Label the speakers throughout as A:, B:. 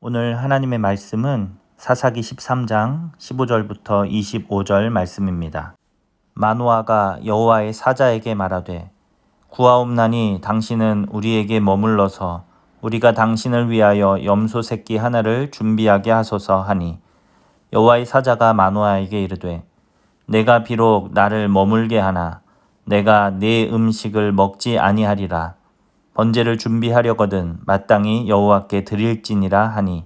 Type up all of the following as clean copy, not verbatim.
A: 오늘 하나님의 말씀은 사사기 13장 15절부터 25절 말씀입니다. 마노아가 여호와의 사자에게 말하되 구하옵나니 당신은 우리에게 머물러서 우리가 당신을 위하여 염소 새끼 하나를 준비하게 하소서 하니 여호와의 사자가 마노아에게 이르되 내가 비록 나를 머물게 하나 내가 네 음식을 먹지 아니하리라. 번제를 준비하려거든 마땅히 여호와께 드릴지니라 하니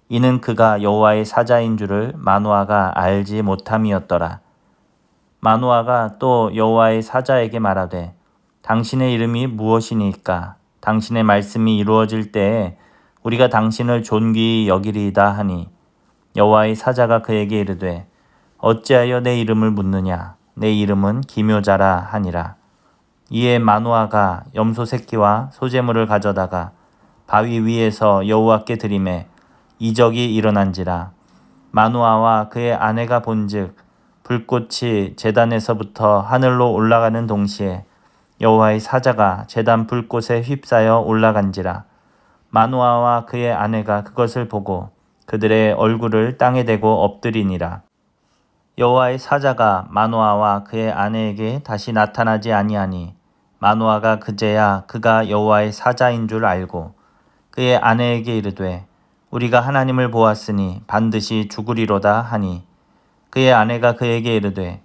A: 이는 그가 여호와의 사자인 줄을 마노아가 알지 못함이었더라. 마노아가 또 여호와의 사자에게 말하되 당신의 이름이 무엇이니까 당신의 말씀이 이루어질 때에 우리가 당신을 존귀히 여기리이다 하니 여호와의 사자가 그에게 이르되 어찌하여 내 이름을 묻느냐 내 이름은 기묘자라 하니라. 이에 마노아가 염소 새끼와 소제물을 가져다가 바위 위에서 여호와께 드리매 이적이 일어난지라. 마노아와 그의 아내가 본즉 불꽃이 제단에서부터 하늘로 올라가는 동시에 여호와의 사자가 제단 불꽃에 휩싸여 올라간지라. 마노아와 그의 아내가 그것을 보고 그들의 얼굴을 땅에 대고 엎드리니라. 여호와의 사자가 마노아와 그의 아내에게 다시 나타나지 아니하니 마노아가 그제야 그가 여호와의 사자인 줄 알고 그의 아내에게 이르되 우리가 하나님을 보았으니 반드시 죽으리로다 하니 그의 아내가 그에게 이르되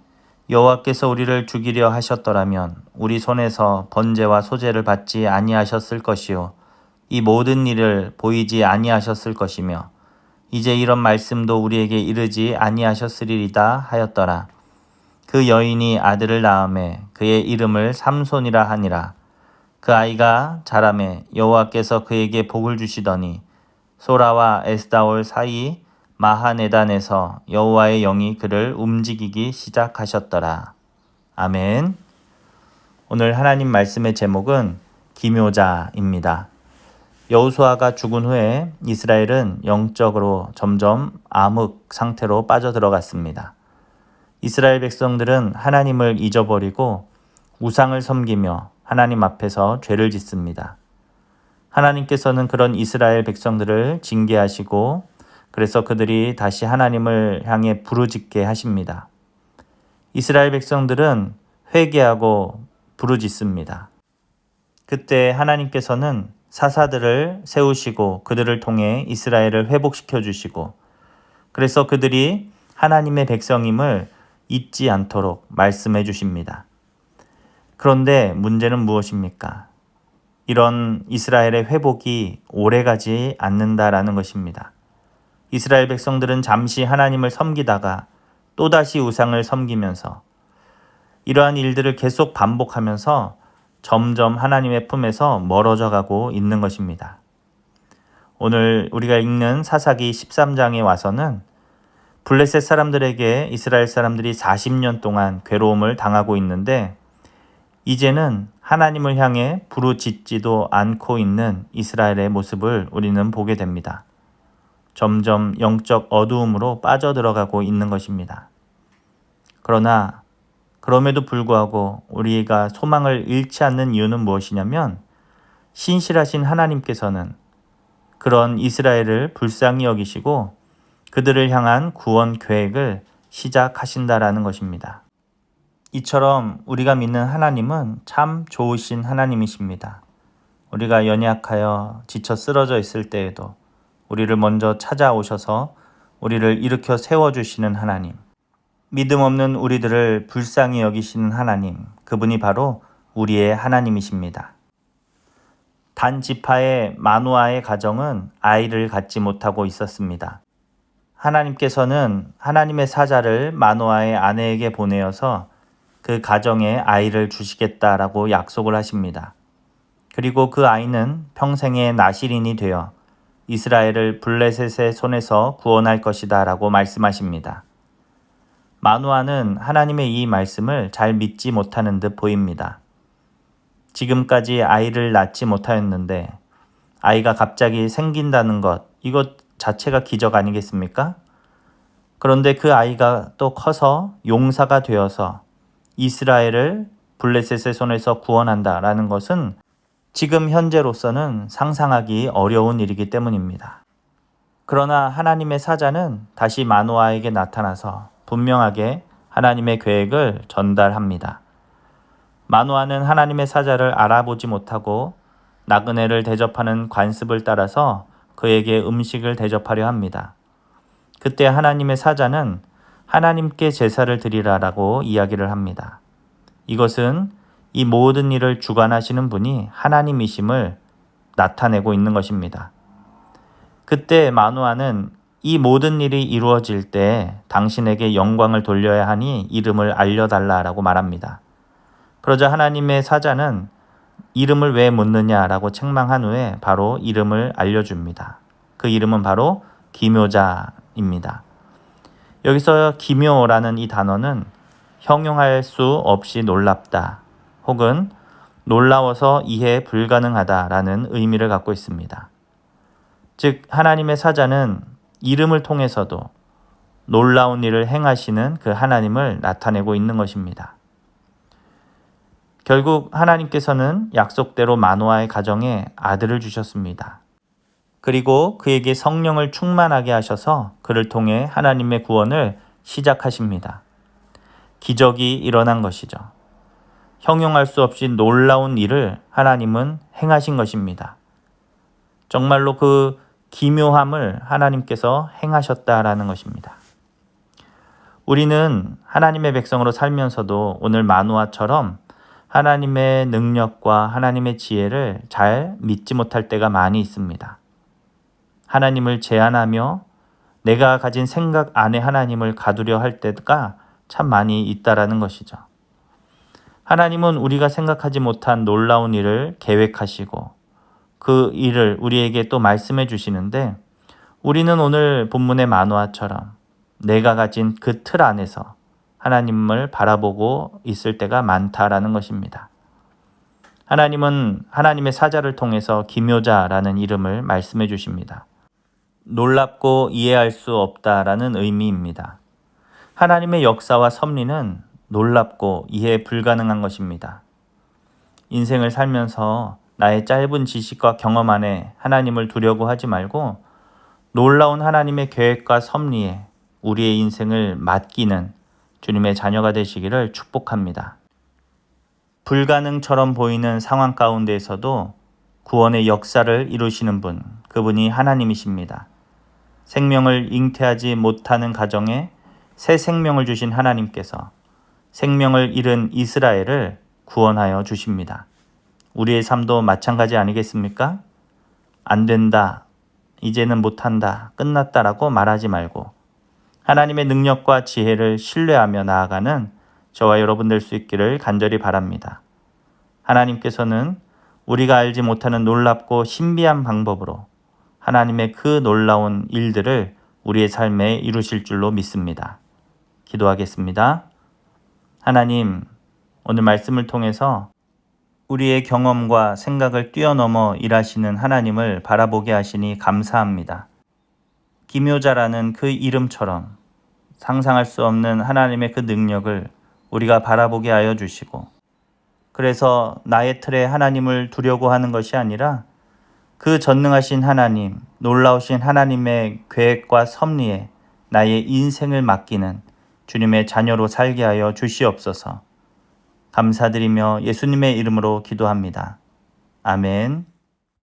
A: 여호와께서 우리를 죽이려 하셨더라면 우리 손에서 번제와 소제를 받지 아니하셨을 것이요 이 모든 일을 보이지 아니하셨을 것이며 이제 이런 말씀도 우리에게 이르지 아니하셨으리이다 하였더라. 그 여인이 아들을 낳음에 그의 이름을 삼손이라 하니라. 그 아이가 자라매 여호와께서 그에게 복을 주시더니 소라와 에스다올 사이 마하네단에서 여호와의 영이 그를 움직이기 시작하셨더라. 아멘. 오늘 하나님 말씀의 제목은 기묘자입니다. 여호수아가 죽은 후에 이스라엘은 영적으로 점점 암흑 상태로 빠져들어갔습니다. 이스라엘 백성들은 하나님을 잊어버리고 우상을 섬기며 하나님 앞에서 죄를 짓습니다. 하나님께서는 그런 이스라엘 백성들을 징계하시고 그래서 그들이 다시 하나님을 향해 부르짖게 하십니다. 이스라엘 백성들은 회개하고 부르짖습니다. 그때 하나님께서는 사사들을 세우시고 그들을 통해 이스라엘을 회복시켜 주시고 그래서 그들이 하나님의 백성임을 잊지 않도록 말씀해 주십니다. 그런데 문제는 무엇입니까? 이런 이스라엘의 회복이 오래가지 않는다라는 것입니다. 이스라엘 백성들은 잠시 하나님을 섬기다가 또다시 우상을 섬기면서 이러한 일들을 계속 반복하면서 점점 하나님의 품에서 멀어져 가고 있는 것입니다. 오늘 우리가 읽는 사사기 13장에 와서는 블레셋 사람들에게 이스라엘 사람들이 40년 동안 괴로움을 당하고 있는데 이제는 하나님을 향해 부르짖지도 않고 있는 이스라엘의 모습을 우리는 보게 됩니다. 점점 영적 어두움으로 빠져들어가고 있는 것입니다. 그러나 그럼에도 불구하고 우리가 소망을 잃지 않는 이유는 무엇이냐면 신실하신 하나님께서는 그런 이스라엘을 불쌍히 여기시고 그들을 향한 구원 계획을 시작하신다라는 것입니다. 이처럼 우리가 믿는 하나님은 참 좋으신 하나님이십니다. 우리가 연약하여 지쳐 쓰러져 있을 때에도 우리를 먼저 찾아오셔서 우리를 일으켜 세워주시는 하나님, 믿음 없는 우리들을 불쌍히 여기시는 하나님, 그분이 바로 우리의 하나님이십니다. 단 지파의 마노아의 가정은 아이를 갖지 못하고 있었습니다. 하나님께서는 하나님의 사자를 마노아의 아내에게 보내어서 그 가정에 아이를 주시겠다라고 약속을 하십니다. 그리고 그 아이는 평생의 나실인이 되어 이스라엘을 블레셋의 손에서 구원할 것이다 라고 말씀하십니다. 마노아는 하나님의 이 말씀을 잘 믿지 못하는 듯 보입니다. 지금까지 아이를 낳지 못하였는데 아이가 갑자기 생긴다는 것, 이것 자체가 기적 아니겠습니까? 그런데 그 아이가 또 커서 용사가 되어서 이스라엘을 블레셋의 손에서 구원한다라는 것은 지금 현재로서는 상상하기 어려운 일이기 때문입니다. 그러나 하나님의 사자는 다시 마노아에게 나타나서 분명하게 하나님의 계획을 전달합니다. 마노아는 하나님의 사자를 알아보지 못하고 나그네를 대접하는 관습을 따라서 그에게 음식을 대접하려 합니다. 그때 하나님의 사자는 하나님께 제사를 드리라라고 이야기를 합니다. 이것은 이 모든 일을 주관하시는 분이 하나님이심을 나타내고 있는 것입니다. 그때 마노아는 이 모든 일이 이루어질 때 당신에게 영광을 돌려야 하니 이름을 알려달라라고 말합니다. 그러자 하나님의 사자는 이름을 왜 묻느냐라고 책망한 후에 바로 이름을 알려줍니다. 그 이름은 바로 기묘자입니다. 여기서 기묘라는 이 단어는 형용할 수 없이 놀랍다 혹은 놀라워서 이해 불가능하다라는 의미를 갖고 있습니다. 즉 하나님의 사자는 이름을 통해서도 놀라운 일을 행하시는 그 하나님을 나타내고 있는 것입니다. 결국 하나님께서는 약속대로 마노아의 가정에 아들을 주셨습니다. 그리고 그에게 성령을 충만하게 하셔서 그를 통해 하나님의 구원을 시작하십니다. 기적이 일어난 것이죠. 형용할 수 없이 놀라운 일을 하나님은 행하신 것입니다. 정말로 그 기묘함을 하나님께서 행하셨다라는 것입니다. 우리는 하나님의 백성으로 살면서도 오늘 마노아처럼 하나님의 능력과 하나님의 지혜를 잘 믿지 못할 때가 많이 있습니다. 하나님을 제한하며 내가 가진 생각 안에 하나님을 가두려 할 때가 참 많이 있다라는 것이죠. 하나님은 우리가 생각하지 못한 놀라운 일을 계획하시고 그 일을 우리에게 또 말씀해 주시는데 우리는 오늘 본문의 마노아처럼 내가 가진 그 틀 안에서 하나님을 바라보고 있을 때가 많다라는 것입니다. 하나님은 하나님의 사자를 통해서 기묘자라는 이름을 말씀해 주십니다. 놀랍고 이해할 수 없다라는 의미입니다. 하나님의 역사와 섭리는 놀랍고 이해 불가능한 것입니다. 인생을 살면서 나의 짧은 지식과 경험 안에 하나님을 두려고 하지 말고 놀라운 하나님의 계획과 섭리에 우리의 인생을 맡기는 주님의 자녀가 되시기를 축복합니다. 불가능처럼 보이는 상황 가운데에서도 구원의 역사를 이루시는 분, 그분이 하나님이십니다. 생명을 잉태하지 못하는 가정에 새 생명을 주신 하나님께서 생명을 잃은 이스라엘을 구원하여 주십니다. 우리의 삶도 마찬가지 아니겠습니까? 안 된다, 이제는 못한다, 끝났다라고 말하지 말고 하나님의 능력과 지혜를 신뢰하며 나아가는 저와 여러분 될 수 있기를 간절히 바랍니다. 하나님께서는 우리가 알지 못하는 놀랍고 신비한 방법으로 하나님의 그 놀라운 일들을 우리의 삶에 이루실 줄로 믿습니다. 기도하겠습니다. 하나님, 오늘 말씀을 통해서 우리의 경험과 생각을 뛰어넘어 일하시는 하나님을 바라보게 하시니 감사합니다. 기묘자라는 그 이름처럼 상상할 수 없는 하나님의 그 능력을 우리가 바라보게 하여 주시고 그래서 나의 틀에 하나님을 두려고 하는 것이 아니라 그 전능하신 하나님, 놀라우신 하나님의 계획과 섭리에 나의 인생을 맡기는 주님의 자녀로 살게 하여 주시옵소서. 감사드리며 예수님의 이름으로 기도합니다. 아멘.